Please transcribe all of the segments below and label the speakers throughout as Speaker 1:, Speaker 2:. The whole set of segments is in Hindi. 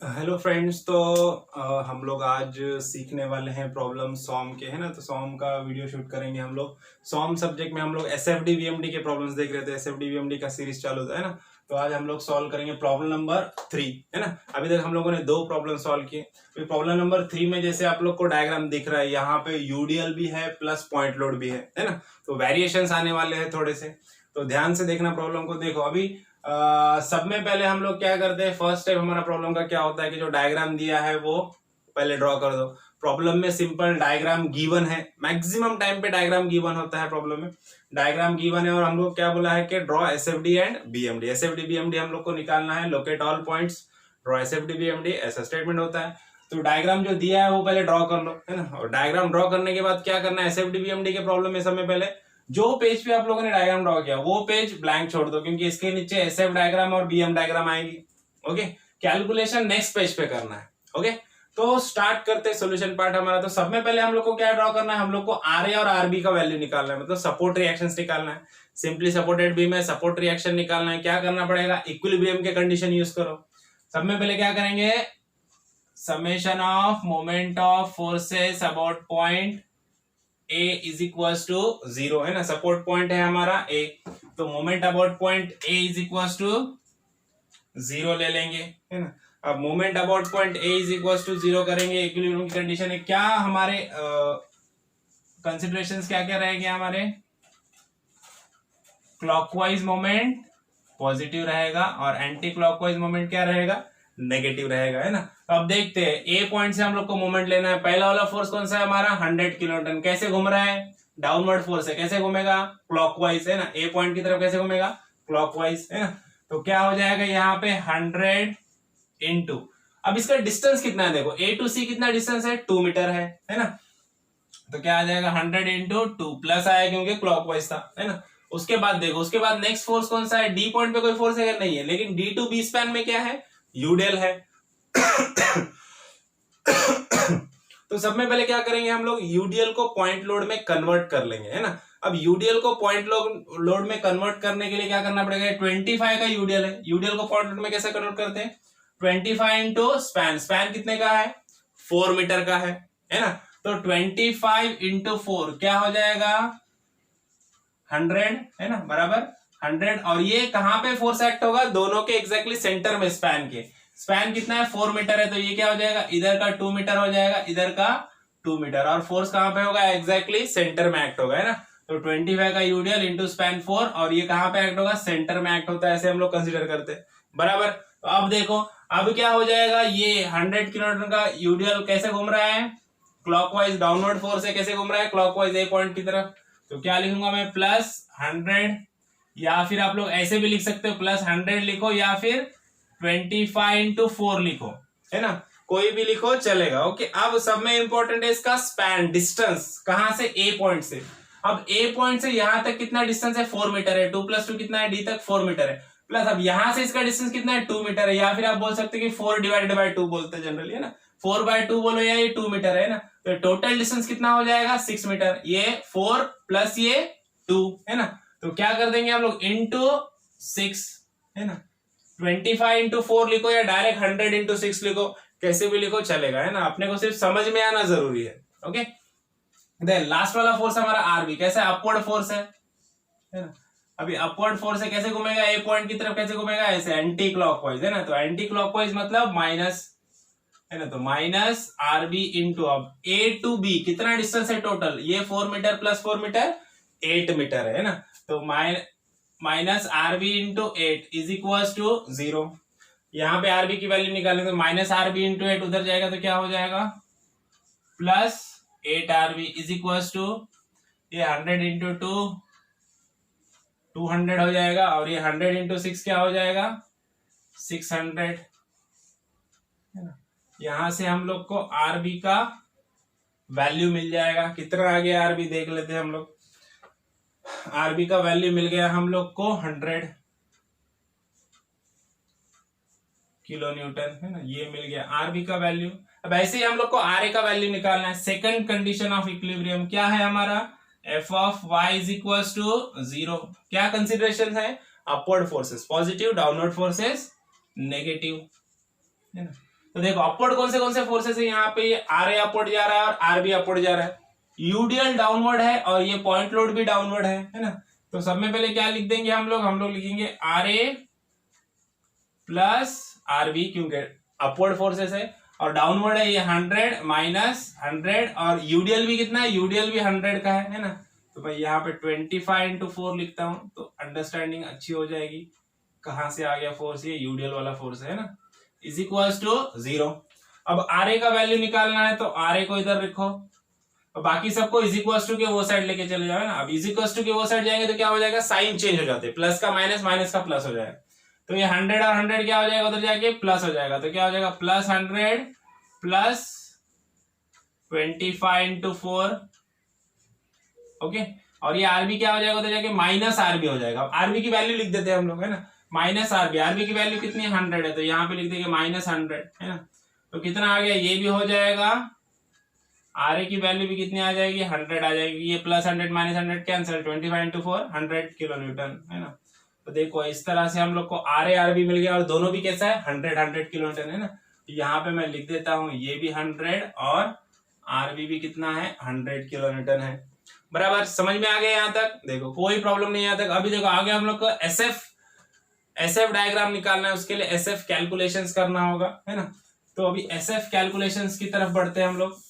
Speaker 1: Hello friends. तो हम लोग आज सीखने वाले हैं प्रॉब्लम सॉम के, है ना। तो सॉम का वीडियो शूट करेंगे हम लोग। सॉम सब्जेक्ट में हम लोग एसएफडी वीएमडी के प्रॉब्लम्स देख रहे थे। एसएफडी वीएमडी का सीरीज चालू होता है ना। तो आज हम लोग सॉल्व करेंगे प्रॉब्लम नंबर 3, है ना। अभी तक हम लोगों ने 2 प्रॉब्लम सॉल्व किए। तो प्रॉब्लम नंबर 3 में जैसे आप लोग को डायग्राम दिख रहा है, यहाँ पे यूडीएल भी है प्लस पॉइंट लोड भी है ना। तो वेरिएशंस आने वाले हैं थोड़े से, तो ध्यान से देखना प्रॉब्लम को। देखो अभी सब में पहले हम लोग क्या करते हैं, फर्स्ट स्टेप हमारा प्रॉब्लम का क्या होता है कि जो डायग्राम दिया है वो पहले ड्रॉ कर दो। प्रॉब्लम में सिंपल डायग्राम गिवन है, मैक्सिमम टाइम पे डायग्राम गिवन होता है प्रॉब्लम में। डायग्राम गिवन है और हम लोग क्या बोला है कि draw SFD and BMD. SFD BMD हम लोग को निकालना है, locate all points, draw SFD BMD, ऐसा स्टेटमेंट होता है। तो डायग्राम जो दिया है वो पहले ड्रॉ कर लो, है ना। और डायग्राम ड्रॉ करने के बाद क्या करना है, एसएफडी बीएमडी के प्रॉब्लम में समय पहले जो पेज पे आप लोगों ने डायग्राम ड्रॉ किया वो पेज ब्लैंक छोड़ दो, क्योंकि इसके नीचे एसएफ डायग्राम और बीएम डायग्राम आएगी। ओके, कैलकुलेशन नेक्स्ट पेज पे करना है। ओके, तो स्टार्ट करते हैं सॉल्यूशन पार्ट हमारा। तो सब में पहले हम लोग को क्या ड्रॉ करना है, हम लोग को आरए और आरबी का वैल्यू निकालना है, मतलब सपोर्ट रिएक्शंस निकालना है। सिंपली सपोर्टेड बीम में सपोर्ट रिएक्शन निकालना है। क्या करना पड़ेगा, इक्विलिब्रियम के कंडीशन यूज करो। सब में पहले क्या करेंगे, summation of moment of forces about point A is equal to 0, है ना। सपोर्ट पॉइंट है हमारा A, तो moment about point A is equal to 0 ले लेंगे, है ना। अब moment about point A is equal to 0 करेंगे, इक्विलिब्रियम की कंडीशन है। क्या हमारे कंसिडरेशंस क्या क्या रहेंगे हमारे, क्लॉकवाइज मोमेंट पॉजिटिव रहेगा और एंटी क्लॉकवाइज मोमेंट क्या रहेगा, नेगेटिव रहेगा, है ना। तो अब देखते हैं, ए पॉइंट से हम लोग को मोमेंट लेना है। पहला वाला फोर्स कौन सा है हमारा, 100 किलोन्यूटन। कैसे घूम रहा है, डाउनवर्ड फोर्स है। कैसे घूमेगा, क्लॉकवाइज, है ना। ए पॉइंट की तरफ कैसे घूमेगा, क्लॉकवाइज, है ना। तो क्या हो जाएगा यहाँ पे 100 इंटू, अब इसका डिस्टेंस कितना है, देखो ए टू सी कितना डिस्टेंस है, 2 मीटर है ना। तो क्या आ जाएगा 100 इंटू 2 प्लस आया क्योंकि क्लॉकवाइज था, है ना। उसके बाद देखो, उसके बाद नेक्स्ट फोर्स कौन सा है, डी पॉइंट पे कोई फोर्स है नहीं है, लेकिन डी टू बी स्पैन में क्या है, यूडेल है। तो सब में पहले क्या करेंगे हम लोग, यूडीएल को पॉइंट लोड में कन्वर्ट कर लेंगे, है ना। अब यूडीएल को पॉइंट लोड में कन्वर्ट करने के लिए क्या करना पड़ेगा, 25 का यूडीएल है। यूडीएल को पॉइंट लोड में कैसे कन्वर्ट करते हैं, 25 इंटू स्पैन। स्पैन कितने का है, 4 मीटर का है ना। तो 25 इंटू 4 क्या हो जाएगा, 100, है ना, बराबर 100। और ये कहां पे फोर्स एक्ट होगा, दोनों के एग्जैक्टली सेंटर में, स्पैन के। स्पैन कितना है, 4 मीटर है, तो ये क्या हो जाएगा, इधर का 2 मीटर हो जाएगा, इधर का 2 मीटर। और फोर्स कहां पे होगा, एग्जैक्टली सेंटर में एक्ट होगा, है ना। तो 25 का यूडीएल इंटू स्पैन 4, और ये कहां पे एक्ट होगा, सेंटर में एक्ट होता है, ऐसे हम लोग कंसिडर करते हैं, बराबर। तो अब देखो, अब क्या हो जाएगा, ये 100 किलोमीटर का यूडीएल कैसे घूम रहा है, क्लॉकवाइज, डाउनवर्ड फोर्स है, कैसे घूम रहा है, क्लॉकवाइज ए पॉइंट की तरफ। तो क्या लिखूंगा मैं, प्लस 100, या फिर आप लोग ऐसे भी लिख सकते हो, प्लस 100 लिखो, या फिर 25 इंटू 4 लिखो, है ना, कोई भी लिखो चलेगा। ओके, अब सब में इंपॉर्टेंट है इसका स्पैन, डिस्टेंस, कहां से, ए पॉइंट से। अब ए पॉइंट से यहां तक कितना डिस्टेंस है, 4 मीटर है। 2 + 2 कितना है, डी तक 4 मीटर है। प्लस अब यहां से इसका डिस्टेंस कितना है, 2 मीटर है, या फिर आप बोल सकते हैं कि 4 डिवाइडेड बाय 2 बोलते हैं जनरली, है ना। 4/2 बोलो, या ये 2 मीटर है ना। तो टोटल डिस्टेंस कितना हो जाएगा, 6 मीटर। ये 4 प्लस ये 2, है ना। तो क्या कर देंगे हम लोग, इंटू 6, है ना। 25 इंटू 4 लिखो, या डायरेक्ट 100 इंटू 6 लिखो, कैसे भी लिखो चलेगा, है ना। अपने को सिर्फ समझ में आना जरूरी है। ओके, देन लास्ट वाला फोर्स हमारा आरबी, कैसा, अपवर्ड फोर्स है ना। अभी अपवर्ड फोर्स है, कैसे घूमेगा, ए पॉइंट की तरफ कैसे घूमेगा, ऐसे एंटी क्लॉकवाइज, है ना। तो एंटी क्लॉकवाइज मतलब माइनस, है ना। तो माइनस आरबी इंटू, अब ए टू बी कितना डिस्टेंस है टोटल, ये 4 मीटर प्लस 4 मीटर 8 मीटर है ना। तो minus RB into 8 is equal to 0। यहां पे आरबी की वैल्यू निकालेंगे, तो माइनस आरबी इंटू 8 उधर जाएगा, तो क्या हो जाएगा, plus 8 RB is equal to, ये 100 इंटू 2 200 हो जाएगा, और ये 100 इंटू 6 क्या हो जाएगा, 600, है ना। यहां से हम लोग को आरबी का वैल्यू मिल जाएगा। कितना आ गया आरबी, देख लेते हैं हम लोग। आरबी का वैल्यू मिल गया हम लोग को 100 किलो न्यूटन, है ना। ये मिल गया आरबी का वैल्यू। अब ऐसे ही हम लोग को आरए का वैल्यू निकालना है। सेकंड कंडीशन ऑफ इक्विलिब्रियम क्या है हमारा, F of Y is equal to 0। क्या कंसिडरेशन है, upward forces positive, downward forces negative, है ना। तो देखो अपवर्ड कौन से फोर्सेस है यहाँ पे, ये आर ए अपवर्ड जा रहा है और आर बी अपवर्ड जा रहा है, यूडीएल डाउनवर्ड है और ये पॉइंट लोड भी डाउनवर्ड है ना। तो सब में पहले क्या लिख देंगे हम लोग लिखेंगे R A plus R B, क्योंकि अपवर्ड फोर्सेस है और डाउनवर्ड है ये 100 माइनस 100 और यूडीएल भी कितना है, यूडीएल भी 100 का है ना। तो मैं यहाँ पे 25 into 4 लिखता हूं तो अंडरस्टैंडिंग अच्छी हो जाएगी। कहां से आ गया फोर्स, ये यूडीएल वाला फोर्स है ना, इज इक्वल्स टू 0। अब आर ए का वैल्यू निकालना है तो आर ए को इधर रखो और बाकी सबको इज इक्वल्स टू के वो साइड लेके चले जाओ ना। अब इज इक्वल्स टू के वो साइड जाएंगे तो क्या हो जाएगा, साइन चेंज हो जाते हैं, प्लस का माइनस, माइनस का प्लस हो जाएगा। तो ये 100 और 100 क्या हो जाएगा, उधर जाके प्लस हो जाएगा। तो क्या हो जाएगा, प्लस 100 प्लस 25 into 4, ओके। और ये आरबी क्या हो जाएगा, उधर जाके माइनस आरबी हो जाएगा। अब आरबी की वैल्यू लिख देते हैं हम लोग, है ना, माइनस आरबी। आरबी की वैल्यू कितनी है, 100 है, तो यहाँ पे लिख देंगे माइनस 100, है ना। तो कितना आ गया, ये भी हो जाएगा, आर ए की वैल्यू भी कितनी आ जाएगी, 100 आ जाएगी। ये plus 100 minus 100 cancel, 25 into 4 100 kilo Newton, है ना। तो देखो इस तरह से हम लोग को आर ए आरबी मिल गया और दोनों भी कैसा है, 100 किलो न्यूटन, है ना। यहाँ पे मैं लिख देता हूँ ये भी 100 और आरबी भी कितना है, 100 किलो न्यूटन है। बराबर, समझ में आ गया यहाँ तक, देखो कोई प्रॉब्लम नहीं यहाँ तक। अभी देखो आगे हम लोग को एसएफ डायग्राम निकालना है, उसके लिए एसएफ कैलकुलेशंस करना होगा, है ना। तो अभी एसएफ कैलकुलेशंस की तरफ बढ़ते हैं हम लोग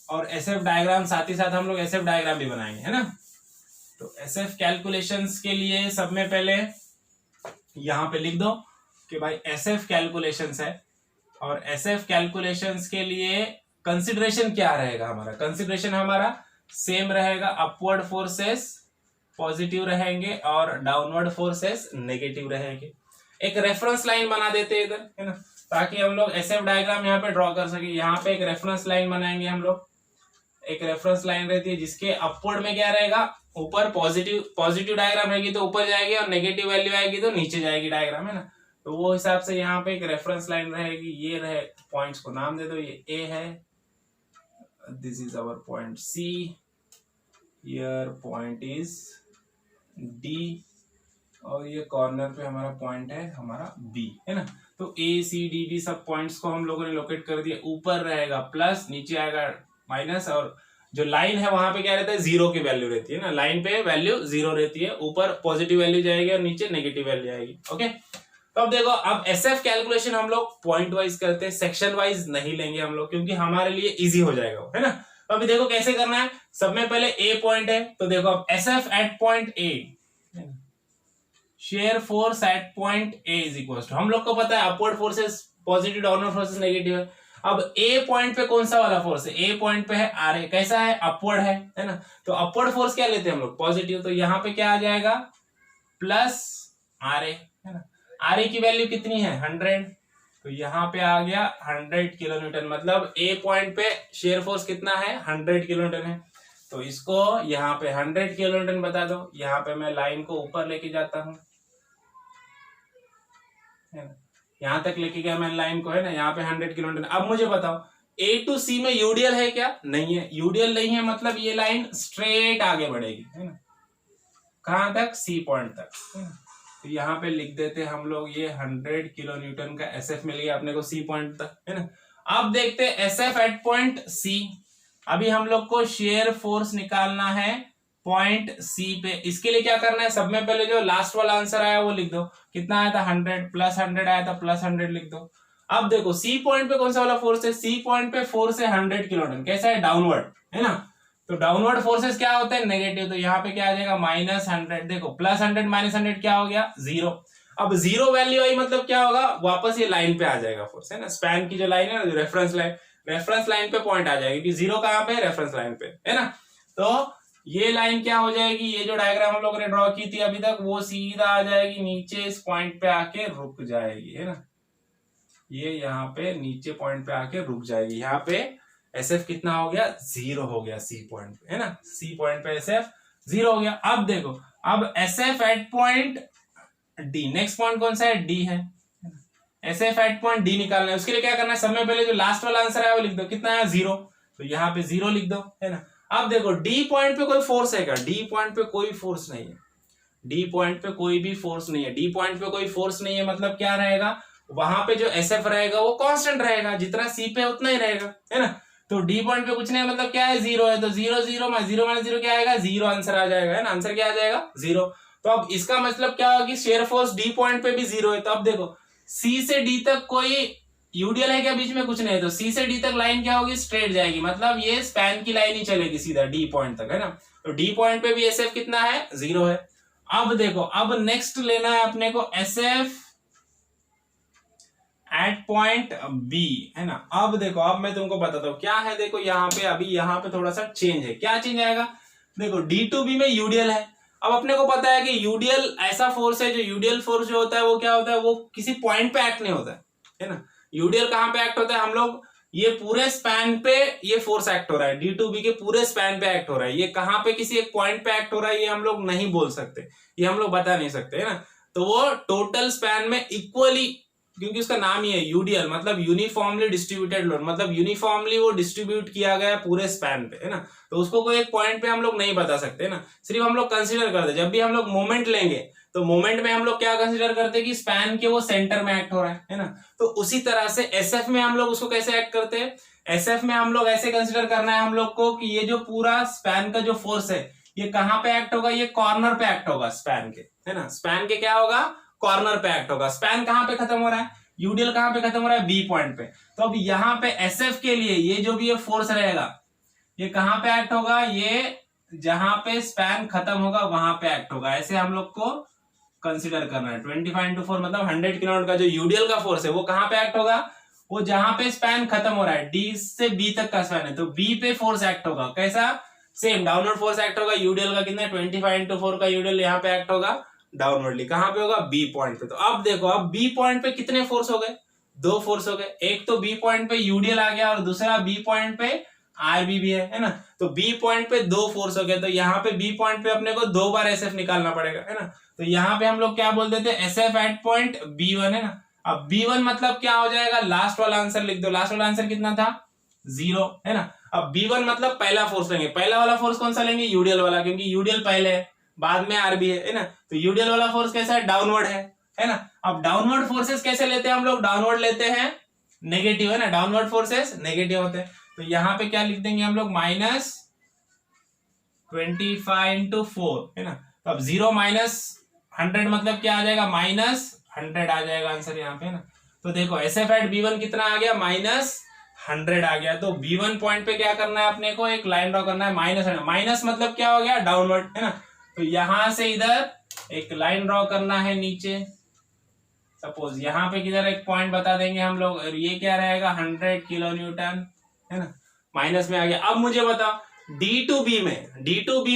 Speaker 1: और एसएफ डायग्राम साथ ही साथ हम लोग एसएफ डायग्राम भी बनाएंगे, है ना। तो एसएफ कैलकुलेशंस के लिए सब में पहले यहाँ पे लिख दो कि भाई एसएफ कैलकुलेशंस है और एसएफ कैलकुलेशंस के लिए कंसिडरेशन क्या रहेगा, हमारा कंसिडरेशन हमारा सेम रहेगा, अपवर्ड फोर्सेस पॉजिटिव रहेंगे और डाउनवर्ड फोर्सेस नेगेटिव रहेंगे। एक रेफरेंस लाइन बना देते हैं इधर, है ना, ताकि हम लोग एसएफ डायग्राम यहाँ पे ड्रॉ कर सके। यहाँ पे एक रेफरेंस लाइन बनाएंगे हम लोग, एक रेफरेंस लाइन रहती है जिसके अपवर्ड में क्या रहेगा, ऊपर पॉजिटिव डायग्राम रहेगी तो ऊपर जाएगी और नेगेटिव वैल्यू आएगी तो नीचे जाएगी डायग्राम, है ना। तो वो हिसाब से यहाँ पे एक रेफरेंस लाइन रहेगी, ये रहे, पॉइंट्स को नाम दे दो, ये ए है, this is our point C, here point is D और ये कॉर्नर पे हमारा पॉइंट है हमारा बी, है ना। तो ए सी डी बी सब पॉइंट्स को हम लोगों ने लोकेट कर दिया। ऊपर रहेगा प्लस, नीचे आएगा माइनस और जो लाइन है वहां पे क्या रहता है, 0 की वैल्यू रहती है ना, लाइन पे वैल्यू 0 रहती है, ऊपर पॉजिटिव वैल्यू जाएगी और नीचे नेगेटिव वैल्यू आएगी, ओके। तो अब देखो, अब एसएफ कैलकुलेशन हम लोग पॉइंट वाइज करते हैं, सेक्शन वाइज नहीं लेंगे हम लोग क्योंकि हमारे लिए इजी हो जाएगा, है ना। तो अभी देखो कैसे करना है, सब में पहले ए पॉइंट है तो देखो अब SF at point A, shear force at point A is equal to, हम लोग को पता है upward forces positive, downward forces negative है। अब ए पॉइंट पे कौन सा वाला फोर्स है, ए पॉइंट पे है आर ए, कैसा है, अपवर्ड है ना। तो अपवर्ड फोर्स क्या लेते हैं हम लोग, पॉजिटिव, तो यहाँ पे क्या आ जाएगा, प्लस आर ए, है ना। आर ए की वैल्यू कितनी है, 100, तो यहाँ पे आ गया 100 किलो न्यूटन, मतलब ए पॉइंट पे शेयर फोर्स कितना है, 100 किलो न्यूटन है। तो इसको यहाँ पे 100 किलो न्यूटन बता दो, यहाँ पे मैं लाइन को ऊपर लेके जाता हूँ, यहां तक लेके गया मैं लाइन को, है ना, यहाँ पे 100 किलो न्यूटन। अब मुझे बताओ ए टू सी में यूडीएल है क्या, नहीं है, यूडीएल नहीं है, मतलब ये लाइन स्ट्रेट आगे बढ़ेगी, है ना, कहां तक, सी पॉइंट तक, है ना। तो यहाँ पे लिख देते हम लोग ये 100 किलो न्यूटन का एसएफ मिल गया अपने को सी पॉइंट तक, है ना। अब देखते हैं एसएफ एट पॉइंट सी। अभी हम लोग को शेयर फोर्स निकालना है पॉइंट सी पे। इसके लिए क्या करना है, सब में पहले जो लास्ट वाला आंसर आया वो लिख दो, कितना आया था 100, प्लस 100 आया था, प्लस 100 लिख दो। अब देखो सी पॉइंट पे कौन सा वाला फोर्स है, सी पॉइंट पे फोर्स है 100 किलो न्यूटन, कैसा है, डाउनवर्ड, है ना। तो डाउनवर्ड फोर्सेस क्या होते हैं, नेगेटिव, तो यहाँ पे क्या आ जाएगा, माइनस 100, देखो प्लस 100 माइनस 100 क्या हो गया, 0। अब 0 वैल्यू आई मतलब क्या होगा, वापस ये लाइन पे आ जाएगा फोर्स, है ना, स्पैन की जो लाइन है ना, रेफरेंस लाइन पे पॉइंट आ जाएगी, 0 कहाँ पे, रेफरेंस लाइन पे, है ना। तो ये लाइन क्या हो जाएगी, ये जो डायग्राम हम लोगों ने ड्रॉ की थी अभी तक, वो सीधा आ जाएगी नीचे, इस पॉइंट पे आके रुक जाएगी, है ना, ये यहाँ पे नीचे पॉइंट पे आके रुक जाएगी। यहाँ पे एसएफ कितना हो गया, 0 हो गया सी पॉइंट पे, है ना, सी पॉइंट पे एसएफ 0 हो गया। अब देखो, अब SF at point D, next point कौन सा है, डी है, एसएफ एट पॉइंट डी निकालना है। उसके लिए क्या करना है, सब में पहले जो लास्ट वाला आंसर है वो लिख दो, कितना है, 0, तो यहाँ पे 0 लिख दो, है ना। अब देखो डी पॉइंट पे कोई फोर्स है क्या, डी पॉइंट पे कोई फोर्स नहीं है, डी पॉइंट पे कोई भी फोर्स नहीं है, डी पॉइंट पे कोई फोर्स नहीं है मतलब क्या रहेगा, वहां पे जो SF रहेगा वो कांस्टेंट रहेगा, जितना C पे उतना ही रहेगा, है ना। तो D पॉइंट पे कुछ नहीं, मतलब क्या है, 0 है, तो 0 0 माइनस 0 क्या आएगा, 0 आंसर आ जाएगा, है ना। आंसर क्या आ जाएगा, 0। तो अब इसका मतलब क्या होगा कि शेयर फोर्स D पॉइंट पे भी 0 है। तो अब देखो C से D तक कोई यूडियल है क्या, बीच में कुछ नहीं है, तो C से D तक लाइन क्या होगी, स्ट्रेट जाएगी, मतलब ये स्पैन की लाइन ही चलेगी सीधा D पॉइंट तक, है ना। तो D पॉइंट पे भी SF कितना है, 0 है। अब देखो, अब नेक्स्ट लेना है अपने को SF एट पॉइंट बी, है ना। अब देखो, अब मैं तुमको बताता हूँ क्या है। देखो यहाँ पे, अभी यहाँ पे थोड़ा सा चेंज है। क्या चेंज आएगा, देखो D2B में यूडियल है। अब अपने को पता है कि यूडियल ऐसा फोर्स है, जो यूडियल फोर्स जो होता है वो क्या होता है, वो किसी पॉइंट पे एक्ट नहीं होता है ना। यूडियल कहाँ पे एक्ट होता है, हम लोग ये पूरे स्पैन पे ये फोर्स एक्ट हो रहा है, D2B के पूरे स्पैन पे एक्ट हो रहा है। ये कहाँ पे किसी एक पॉइंट पे एक्ट हो रहा है ये हम लोग नहीं बोल सकते, ये हम लोग बता नहीं सकते, है ना। तो वो टोटल स्पैन में इक्वली, क्योंकि उसका नाम ही है यूडियल, मतलब यूनिफॉर्मली डिस्ट्रीब्यूटेड लोड, मतलब यूनिफॉर्मली वो डिस्ट्रीब्यूट किया गया पूरे स्पैन पे, है ना। तो उसको कोई एक पॉइंट पे हम लोग नहीं बता सकते ना, सिर्फ हम लोग कंसीडर करते। जब भी हम लोग मोमेंट लेंगे तो मोमेंट में हम लोग क्या कंसीडर करते हैं कि स्पैन के वो सेंटर में एक्ट हो रहा है ना। तो उसी तरह से SF में हम लोग उसको कैसे एक्ट करते हैं, SF में हम लोग ऐसे कंसीडर करना है हम लोग को कि ये जो पूरा स्पैन का जो फोर्स है ये कहाँ पे एक्ट होगा, ये कॉर्नर पे एक्ट होगा स्पैन के, है ना। स्पैन के क्या होगा, कॉर्नर पे एक्ट होगा। स्पैन कहां पे खत्म हो रहा है, यूडियल कहां पे खत्म हो रहा है, B पॉइंट पे। तो अब यहां पे SF के लिए ये जो भी ये फोर्स रहेगा ये कहां पे एक्ट होगा, ये जहां पे स्पैन खत्म होगा वहां पे एक्ट होगा। ऐसे हम लोग को कंसीडर करना है। 25×4 मतलब 100 किलोवाट का जो यूडियल का फोर्स है वो कहां पे एक्ट होगा, वो जहां पे स्पैन खत्म हो रहा है, D से B तक का स्पैन है, तो B पे फोर्स एक्ट होगा। कैसा, सेम डाउनवर्ड फोर्स एक्ट होगा। यूडियल का कितना, 25×4 का यूडियल यहाँ पे एक्ट होगा डाउनवर्डली, कहां पे होगा, B पॉइंट पे। तो अब देखो, अब B पॉइंट पे कितने फोर्स हो गए, 2 फोर्स हो गए। एक तो B पॉइंट पे यूडियल आ गया और दूसरा B पॉइंट पे RB भी है ना। तो B पॉइंट पे 2 फोर्स हो गए, तो यहाँ पे B पॉइंट पे अपने को 2 बार SF निकालना पड़ेगा, है ना। तो यहाँ पे हम लोग क्या बोल देते हैं, SF एट पॉइंट B1, है ना। अब B1 मतलब क्या हो जाएगा, लास्ट वाला आंसर लिख दो। लास्ट वाला आंसर कितना था, 0, है ना। अब B1 मतलब पहला फोर्स लेंगे। पहला वाला फोर्स कौन सा लेंगे, यूडियल वाला, क्योंकि यूडियल पहले है, बाद में RB है ना। तो यूडियल वाला फोर्स कैसा है, डाउनवर्ड है ना। अब डाउनवर्ड फोर्सेस कैसे लेते हैं हम लोग, डाउनवर्ड लेते हैं नेगेटिव, है ना। डाउनवर्ड फोर्सेस नेगेटिव होते हैं। तो यहाँ पे क्या लिख देंगे हम लोग, -25×4, है ना। तो अब 0 माइनस 100 मतलब क्या आ जाएगा, -100 आ जाएगा आंसर यहाँ पे, है ना। तो देखो SF एट B1 कितना आ गया, -100 आ गया। तो B1 पॉइंट पे क्या करना है अपने को, एक लाइन ड्रॉ करना है, -100। माइनस मतलब क्या हो गया, डाउनवर्ड, है ना। तो यहां से इधर एक लाइन ड्रॉ करना है नीचे। सपोज यहाँ पे किधर एक पॉइंट बता देंगे हम लोग, ये क्या रहेगा, 100 किलो न्यूटन, है ना। माइनस में आ गया। अब मुझे बताओ D2B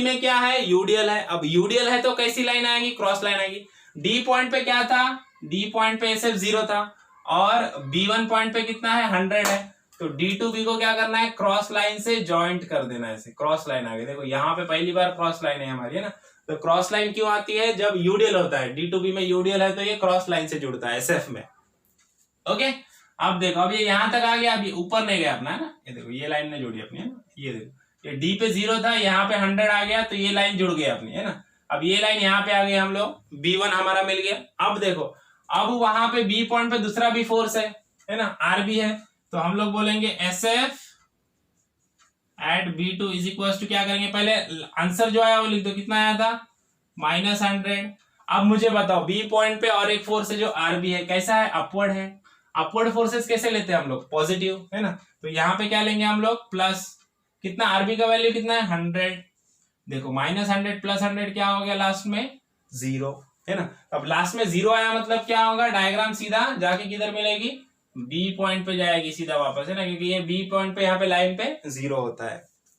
Speaker 1: में क्या है, यूडियल है। अब यूडियल है तो कैसी लाइन आएगी, क्रॉस लाइन आएगी। D पॉइंट पे क्या था, D पॉइंट पे SF 0 था और B1 पॉइंट पे कितना है, 100 है। तो D2B को क्या करना है, क्रॉस लाइन से ज्वाइंट कर देना है। ऐसे क्रॉस लाइन आ गई, देखो यहाँ पे पहली बार क्रॉस लाइन है हमारी, है ना। तो क्रॉस लाइन क्यों आती है, जब यूडियल होता है, D2B में यूडियल है तो ये क्रॉस लाइन से जुड़ता है SF में। ओके, अब देखो, अब ये यहां तक आ गया, अभी ऊपर नहीं गया अपना, है ना। ये देखो ये लाइन ने जुड़ी अपनी, है ना। ये देखो, ये D पे 0 था, यहाँ पे 100 आ गया, तो ये लाइन जुड़ गई अपनी, है ना। अब ये लाइन यहाँ पे आ गई, हम लोग B1 हमारा मिल गया। अब देखो, अब वहां पे B पॉइंट पे दूसरा भी फोर्स है ना, RB है। तो हम लोग बोलेंगे SF at B2 is equal to, क्या करेंगे, पहले आंसर जो आया वो लिख दो, कितना आया था, -100। अब मुझे बताओ B पॉइंट पे और एक फोर्स है जो RB है, कैसा है, अपवर्ड है। अपवर्ड फोर्सेस कैसे लेते हैं हम लोग, पॉजिटिव, है ना। तो यहाँ पे क्या लेंगे हम लोग, प्लस, कितना RB का वैल्यू कितना है, 100। देखो -100 + 100 क्या हो गया, लास्ट में 0, है ना। अब लास्ट में 0 आया मतलब क्या होगा, डायग्राम सीधा जाके किधर मिलेगी, B पॉइंट पे जाएगी सीधा वापस, है ना, क्योंकि ये B पॉइंट पे यहाँ पे लाइन पे 0 होता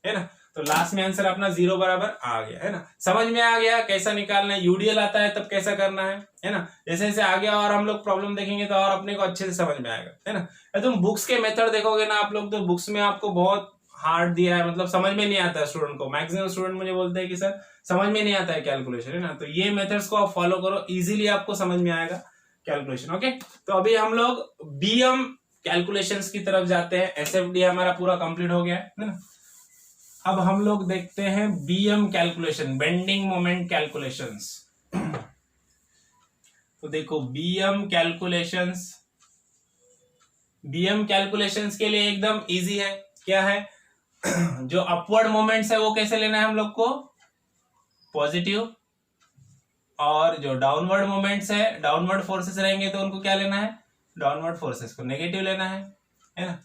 Speaker 1: है ना। तो लास्ट में आंसर अपना 0 बराबर आ गया, है ना। समझ में आ गया कैसा निकालना है, यूडियल आता है तब कैसा करना है ना। जैसे जैसे आगे और हम लोग प्रॉब्लम देखेंगे तो और अपने को अच्छे से समझ में आएगा, है ना। तुम बुक्स के मेथड देखोगे ना आप लोग, तो बुक्स में आपको बहुत हार्ड दिया है, मतलब समझ में नहीं आता है स्टूडेंट को। मैक्सिमम स्टूडेंट मुझे बोलते हैं कि सर समझ में नहीं आता है कैलकुलेशन, है ना। तो ये मेथड्स को आप फॉलो करो, इजीली आपको समझ में आएगा कैलकुलेशन। ओके, तो अभी हम लोग BM कैलकुलेशंस की तरफ जाते हैं। SFD हमारा पूरा कंप्लीट हो गया है ना। अब हम लोग देखते हैं BM calculation, bending moment calculations. तो देखो BM कैलकुलेशंस बीएम कैलकुलेशंस के लिए एकदम इजी है। क्या है? जो अपवर्ड मोमेंट्स है वो कैसे लेना है हम लोग को? पॉजिटिव। और जो डाउनवर्ड मोमेंट्स है, डाउनवर्ड फोर्सेस रहेंगे तो उनको क्या लेना है? डाउनवर्ड फोर्सेस को नेगेटिव लेना है ना।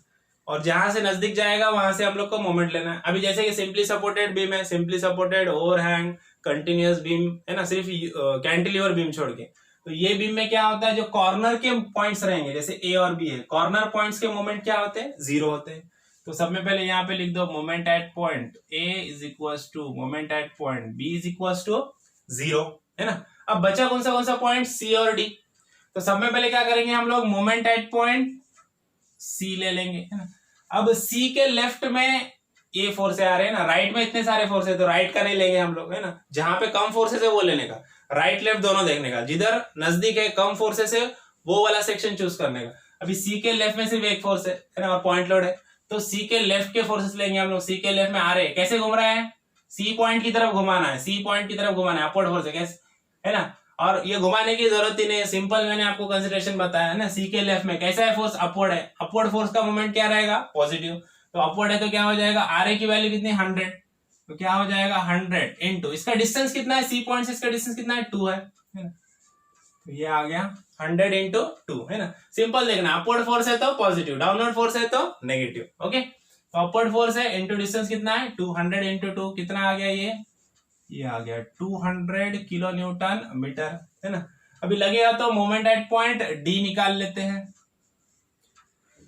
Speaker 1: और जहां से नजदीक जाएगा वहां से हम लोग को मोमेंट लेना है। अभी जैसे कि सिंपली सपोर्टेड बीम है, simply supported, overhang, continuous beam है ना, सिर्फ कैंटिलीवर बीम छोड़ के। तो ये बीम में क्या होता है, जो कॉर्नर के पॉइंट्स रहेंगे जैसे ए और बी है, कॉर्नर पॉइंट्स के मोमेंट क्या होते हैं? जीरो होते हैं। तो सब में पहले यहाँ पे लिख दो moment at point A is equal to moment at point B is equal to zero, है ना। अब बचा कौन सा पॉइंट? सी और डी। तो सब में पहले क्या करेंगे हम लोग? मोमेंट एट पॉइंट सी ले लेंगे, है ना। अब सी के लेफ्ट में ये फोर्स आ रहे हैं ना, राइट में इतने सारे फोर्स है तो राइट का नहीं लेंगे हम लोग, है ना। जहां पे कम फोर्सेस है वो लेने का, राइट लेफ्ट दोनों देखने का, जिधर नजदीक है कम फोर्सेस है वो वाला सेक्शन चूज करने का। अभी सी के लेफ्ट में सिर्फ एक फोर्स है ना, और पॉइंट लोड है, तो सी के लेफ्ट के फोर्सेस लेंगे हम लोग। सी के लेफ्ट में आ रहे हैं, कैसे घूम रहे हैं? सी पॉइंट की तरफ घुमाना है, सी पॉइंट की तरफ घुमाना है, अपवर्ड फोर्स है, कैसे, है ना। और ये घुमाने की जरूरत ही नहीं है, सिंपल मैंने आपको कंसिडरेशन बताया है ना। सी के लेफ्ट में कैसा है फोर्स? अपवर्ड है, अपवर्ड फोर्स का मोमेंट क्या रहेगा? पॉजिटिव। तो अपवर्ड है तो क्या हो जाएगा? आर ए की वैल्यू कितनी? 100। तो क्या हो जाएगा? 100 इंटू इसका डिस्टेंस कितना है? सी पॉइंट से इसका डिस्टेंस कितना है? 2 है ना। तो ये आ गया 100 इंटू 2, है ना। सिंपल देखना, अपवर्ड फोर्स है तो पॉजिटिव, डाउनवर्ड फोर्स है तो नेगेटिव। ओके, तो अपवर्ड फोर्स है इंटू डिस्टेंस कितना है? 200 इंटू 2 कितना आ गया? ये आ गया 200 किलो न्यूटन मीटर, है ना। अभी लगेगा तो मोमेंट एट पॉइंट डी निकाल लेते हैं।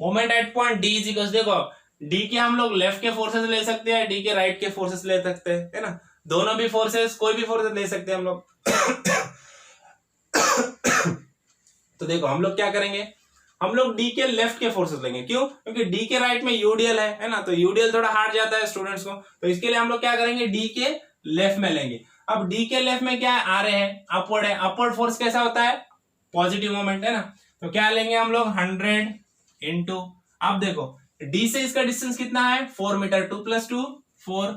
Speaker 1: Moment at point D is equal, देखो डी के हम लोग लेफ्ट के फोर्सेस ले सकते हैं, डी के राइट के फोर्सेस ले सकते हैं, है ना। दोनों भी फोर्सेस, कोई भी फोर्सेस ले सकते हैं हम लोग। तो देखो हम लोग क्या करेंगे, हम लोग डी के लेफ्ट के फोर्सेस लेंगे। क्यों? क्योंकि डी के राइट में यूडीएल है ना, तो यूडीएल थोड़ा हार्ड जाता है स्टूडेंट्स को, तो इसके लिए हम लोग क्या करेंगे? डी के लेफ्ट में लेंगे। अब डी के लेफ्ट में क्या है? आ रहे हैं, अपवर्ड है, अपवर्ड फोर्स कैसा होता है? पॉजिटिव मोमेंट, है ना। तो क्या लेंगे हम लोग? 100 इंटू, अब देखो डी से इसका डिस्टेंस कितना है? 4 मीटर, 2 + 2 4,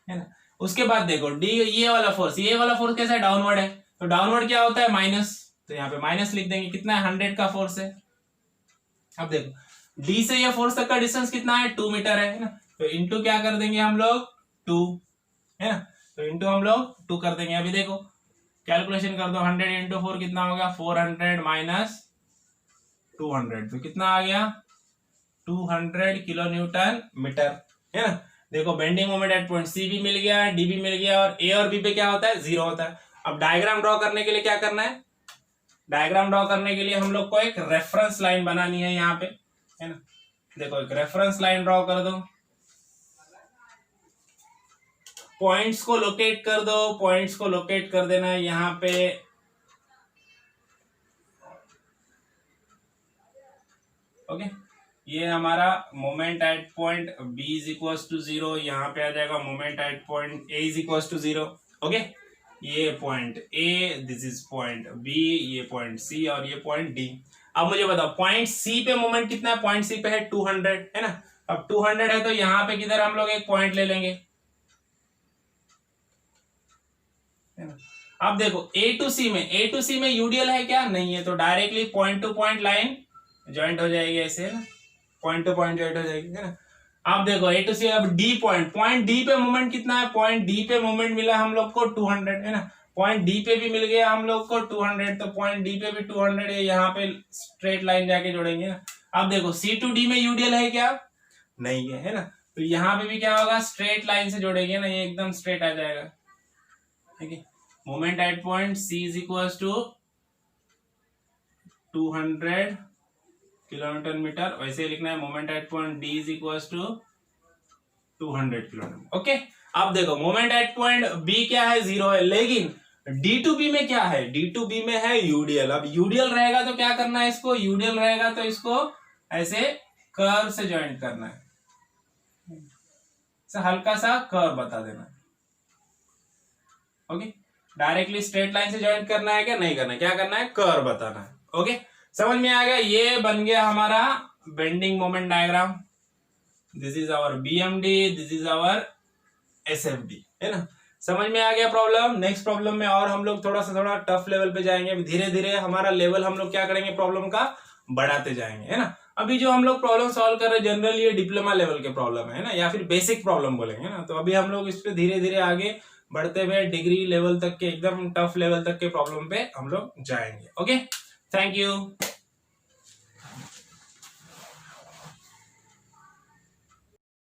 Speaker 1: है ना। उसके बाद देखो डी, ये वाला फोर्स कैसा है? डाउनवर्ड है, तो डाउनवर्ड क्या होता है? माइनस, तो यहाँ पे माइनस लिख देंगे। कितना है? 100 का फोर्स है। अब देखो डी से ये फोर्स तक का डिस्टेंस कितना है? 2 मीटर है ना। तो इंटू क्या कर देंगे हम लोग? 2, है ना। तो इंटू हम लोग 2 कर देंगे। अभी देखो कैलकुलेशन कर दो, 100 इंटू 4 कितना होगा? 400 माइनस 200, तो कितना आ गया? 200 किलो न्यूटन मीटर, है ना। देखो bending moment at point C भी मिल गया, डी भी मिल गया, और ए और बी पे क्या होता है? 0 होता है। अब डायग्राम ड्रॉ करने के लिए क्या करना है? डायग्राम ड्रॉ करने के लिए हम लोग को एक रेफरेंस लाइन बनानी है यहाँ पे, है ना। देखो एक रेफरेंस लाइन ड्रॉ कर दो, पॉइंट्स को लोकेट कर दो, पॉइंट्स को लोकेट कर देना है यहाँ पे। ओके, ये हमारा moment at point B is equal to 0, यहाँ पे आ जाएगा moment at point A is equal to 0। Okay, ये point A, this is point B, ये पॉइंट C और ये पॉइंट D। अब मुझे बताओ पॉइंट C पे मोमेंट कितना है? पॉइंट C पे है 200, है ना। अब 200 है तो यहाँ पे किधर हम लोग एक पॉइंट ले लेंगे, है ना। अब देखो A to C में यूडीएल है क्या? नहीं है, तो directly point two point line joint हो जाएगी ऐसे, है ना, पॉइंट टू पॉइंट ज्वाइंट हो जाएगी, है ना। अब देखो A to C, अब D पॉइंट D पे मोमेंट कितना है? पॉइंट D पे मोमेंट मिला हम लोग को 200, है ना। पॉइंट D पे भी मिल गया हम लोग को 200, तो पॉइंट D पे भी 200 है, यहाँ पे स्ट्रेट लाइन जाके जोड़ेंगे ना। अब देखो C to D में यूडीएल है क्या? नहीं है, है ना। तो यहाँ पे भी क्या होगा? स्ट्रेट लाइन से जोड़ेंगे ना, ये एकदम स्ट्रेट आ जाएगा, ठीक है। Moment at point C is equal to 200 kilometre metre, वैसे लिखना है moment at point D is equal to 200 kilometre. Okay, अब देखो मोमेंट एट पॉइंट B क्या है? 0 है, लेकिन D to B में क्या है? D to B में है यूडीएल। अब यूडीएल रहेगा तो क्या करना है इसको? यूडीएल रहेगा तो इसको ऐसे कर्व से ज्वाइंट करना है, हल्का सा कर्व बता देना। ओके, डायरेक्टली स्ट्रेट लाइन से ज्वाइंट करना है क्या? नहीं करना है, क्या करना है? कर्व बताना है। ओके, समझ में आ गया? ये बन गया हमारा bending moment diagram. This is our BMD, this is our SFD, है ना। समझ में आ गया प्रॉब्लम? नेक्स्ट प्रॉब्लम में और हम लोग थोड़ा टफ लेवल पे जाएंगे। धीरे धीरे हमारा लेवल हम लोग क्या करेंगे प्रॉब्लम का? बढ़ाते जाएंगे, है ना। अभी जो हम लोग प्रॉब्लम सॉल्व कर रहे हैं जनरली ये डिप्लोमा लेवल के प्रॉब्लम है ना, या फिर बेसिक प्रॉब्लम बोलेंगे ना। तो अभी हम लोग इस पे धीरे धीरे आगे बढ़ते हुए डिग्री लेवल तक के, एकदम टफ लेवल तक के प्रॉब्लम पे हम लोग जाएंगे। Okay, thank you.